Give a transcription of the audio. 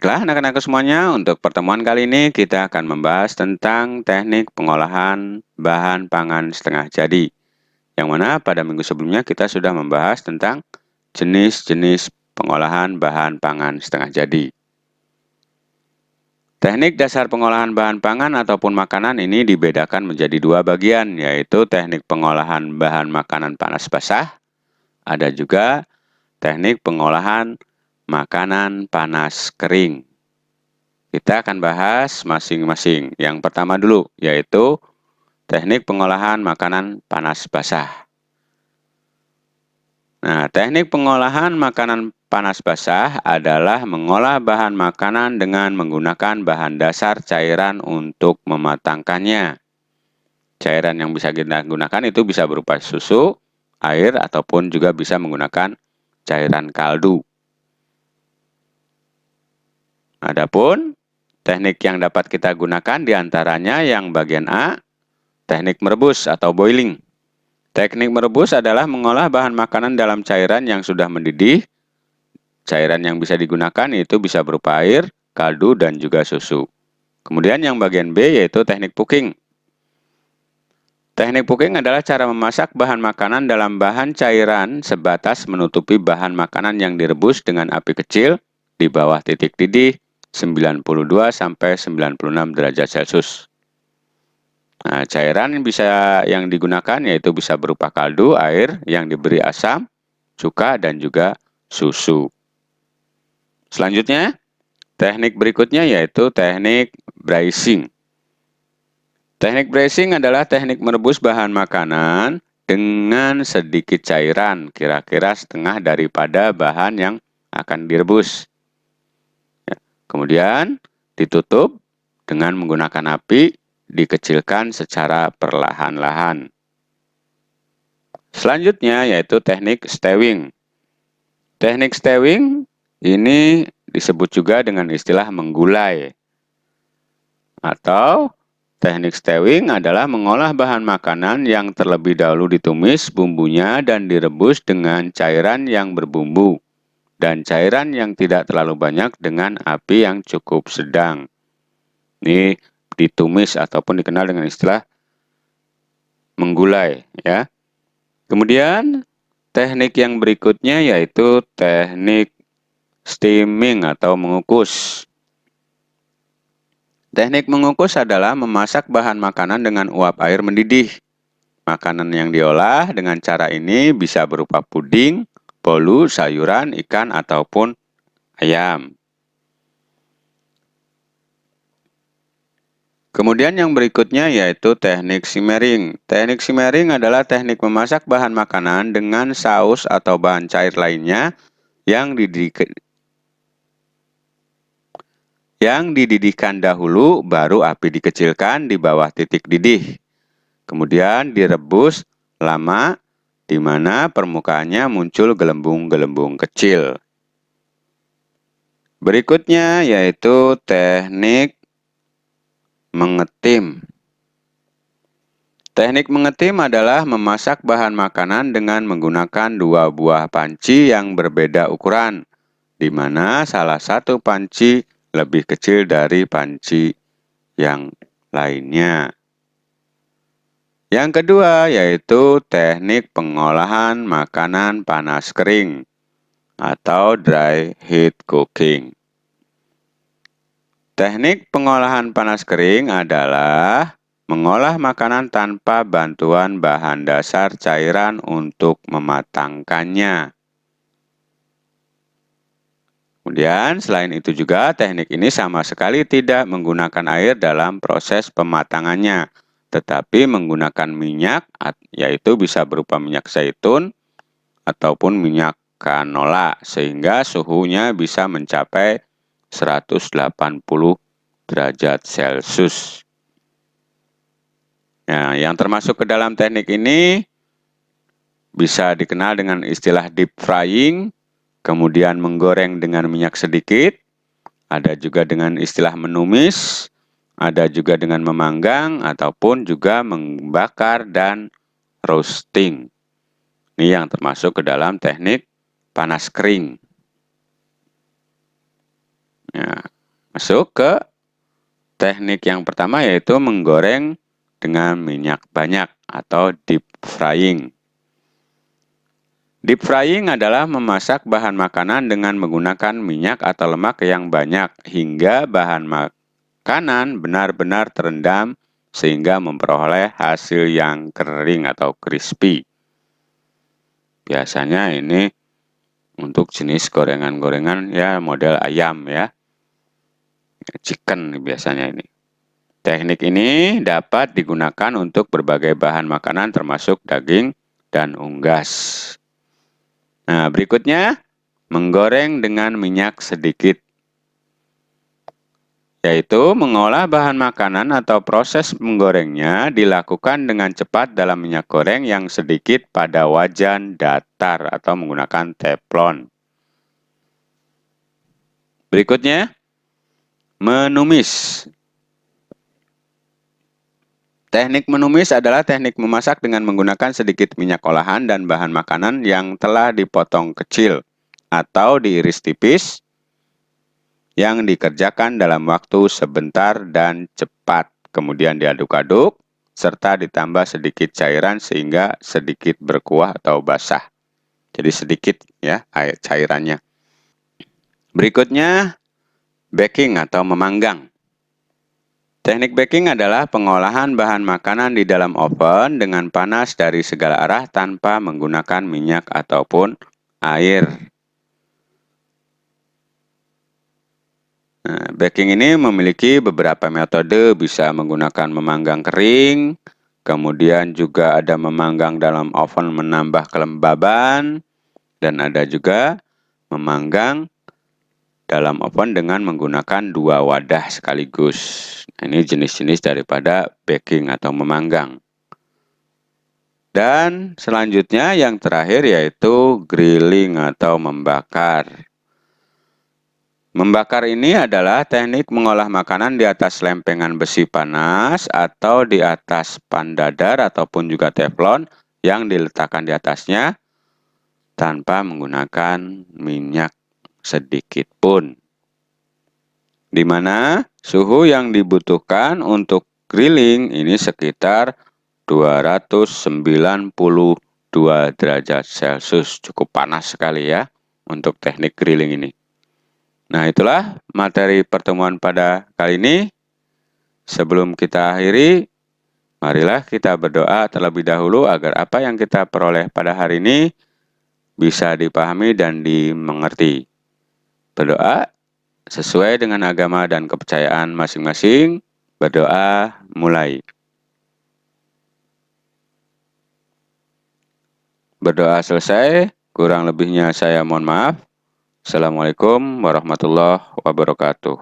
Baiklah anak-anakku semuanya, untuk pertemuan kali ini kita akan membahas tentang teknik pengolahan bahan pangan setengah jadi. Yang mana pada minggu sebelumnya kita sudah membahas tentang jenis-jenis pengolahan bahan pangan setengah jadi. Teknik dasar pengolahan bahan pangan ataupun makanan ini dibedakan menjadi dua bagian, yaitu teknik pengolahan bahan makanan panas basah, ada juga teknik pengolahan makanan panas kering. Kita akan bahas masing-masing. Yang pertama dulu, yaitu teknik pengolahan makanan panas basah. Nah, teknik pengolahan makanan panas basah adalah mengolah bahan makanan dengan menggunakan bahan dasar cairan untuk mematangkannya. Cairan yang bisa kita gunakan itu bisa berupa susu, air, ataupun juga bisa menggunakan cairan kaldu. Adapun teknik yang dapat kita gunakan diantaranya yang bagian A, teknik merebus atau boiling. Teknik merebus adalah mengolah bahan makanan dalam cairan yang sudah mendidih. Cairan yang bisa digunakan itu bisa berupa air, kaldu, dan juga susu. Kemudian yang bagian B yaitu teknik cooking. Teknik cooking adalah cara memasak bahan makanan dalam bahan cairan sebatas menutupi bahan makanan yang direbus dengan api kecil di bawah titik didih 92 sampai 96 derajat Celcius. Nah, cairan yang digunakan yaitu bisa berupa kaldu, air yang diberi asam, cuka, dan juga susu. Selanjutnya, teknik berikutnya yaitu teknik braising. Teknik braising adalah teknik merebus bahan makanan dengan sedikit cairan, kira-kira setengah daripada bahan yang akan direbus. Kemudian ditutup dengan menggunakan api, dikecilkan secara perlahan-lahan. Selanjutnya yaitu teknik stewing. Teknik stewing ini disebut juga dengan istilah menggulai. Atau teknik stewing adalah mengolah bahan makanan yang terlebih dahulu ditumis bumbunya dan direbus dengan cairan yang berbumbu dan cairan yang tidak terlalu banyak dengan api yang cukup sedang. Ini ditumis ataupun dikenal dengan istilah menggulai, ya. Kemudian teknik yang berikutnya yaitu teknik steaming atau mengukus. Teknik mengukus adalah memasak bahan makanan dengan uap air mendidih. Makanan yang diolah dengan cara ini bisa berupa puding, bolu, sayuran, ikan, ataupun ayam. Kemudian yang berikutnya yaitu teknik simmering. Teknik simmering adalah teknik memasak bahan makanan dengan saus atau bahan cair lainnya yang dididihkan dahulu, baru api dikecilkan di bawah titik didih. Kemudian direbus lama, di mana permukaannya muncul gelembung-gelembung kecil. Berikutnya yaitu teknik mengetim. Teknik mengetim adalah memasak bahan makanan dengan menggunakan dua buah panci yang berbeda ukuran, di mana salah satu panci lebih kecil dari panci yang lainnya. Yang kedua yaitu teknik pengolahan makanan panas kering atau dry heat cooking. Teknik pengolahan panas kering adalah mengolah makanan tanpa bantuan bahan dasar cairan untuk mematangkannya. Kemudian selain itu juga teknik ini sama sekali tidak menggunakan air dalam proses pematangannya, tetapi menggunakan minyak, yaitu bisa berupa minyak zaitun ataupun minyak canola, sehingga suhunya bisa mencapai 180 derajat Celcius. Nah, yang termasuk ke dalam teknik ini bisa dikenal dengan istilah deep frying, kemudian menggoreng dengan minyak sedikit, ada juga dengan istilah menumis, ada juga dengan memanggang, ataupun juga membakar dan roasting. Ini yang termasuk ke dalam teknik panas kering. Ya, masuk ke teknik yang pertama yaitu menggoreng dengan minyak banyak atau deep frying. Deep frying adalah memasak bahan makanan dengan menggunakan minyak atau lemak yang banyak hingga bahan makanan benar-benar terendam sehingga memperoleh hasil yang kering atau crispy. Biasanya ini untuk jenis gorengan-gorengan ya model ayam ya. Chicken biasanya ini. Teknik ini dapat digunakan untuk berbagai bahan makanan termasuk daging dan unggas. Nah, berikutnya menggoreng dengan minyak sedikit, yaitu mengolah bahan makanan atau proses menggorengnya dilakukan dengan cepat dalam minyak goreng yang sedikit pada wajan datar atau menggunakan teflon. Berikutnya, menumis. Teknik menumis adalah teknik memasak dengan menggunakan sedikit minyak olahan dan bahan makanan yang telah dipotong kecil atau diiris tipis yang dikerjakan dalam waktu sebentar dan cepat. Kemudian diaduk-aduk serta ditambah sedikit cairan sehingga sedikit berkuah atau basah. Jadi sedikit ya air cairannya. Berikutnya baking atau memanggang. Teknik baking adalah pengolahan bahan makanan di dalam oven dengan panas dari segala arah tanpa menggunakan minyak ataupun air. Nah, baking ini memiliki beberapa metode, bisa menggunakan memanggang kering, kemudian juga ada memanggang dalam oven menambah kelembaban, dan ada juga memanggang dalam oven dengan menggunakan 2 wadah sekaligus. Nah, ini jenis-jenis daripada baking atau memanggang. Dan selanjutnya yang terakhir yaitu grilling atau membakar. Membakar ini adalah teknik mengolah makanan di atas lempengan besi panas atau di atas pan dadar ataupun juga teflon yang diletakkan di atasnya tanpa menggunakan minyak sedikit pun. Di mana suhu yang dibutuhkan untuk grilling ini sekitar 292 derajat Celcius. Cukup panas sekali ya untuk teknik grilling ini. Nah, itulah materi pertemuan pada kali ini. Sebelum kita akhiri, marilah kita berdoa terlebih dahulu agar apa yang kita peroleh pada hari ini bisa dipahami dan dimengerti. Berdoa sesuai dengan agama dan kepercayaan masing-masing. Berdoa mulai. Berdoa selesai, kurang lebihnya saya mohon maaf. Assalamualaikum warahmatullahi wabarakatuh.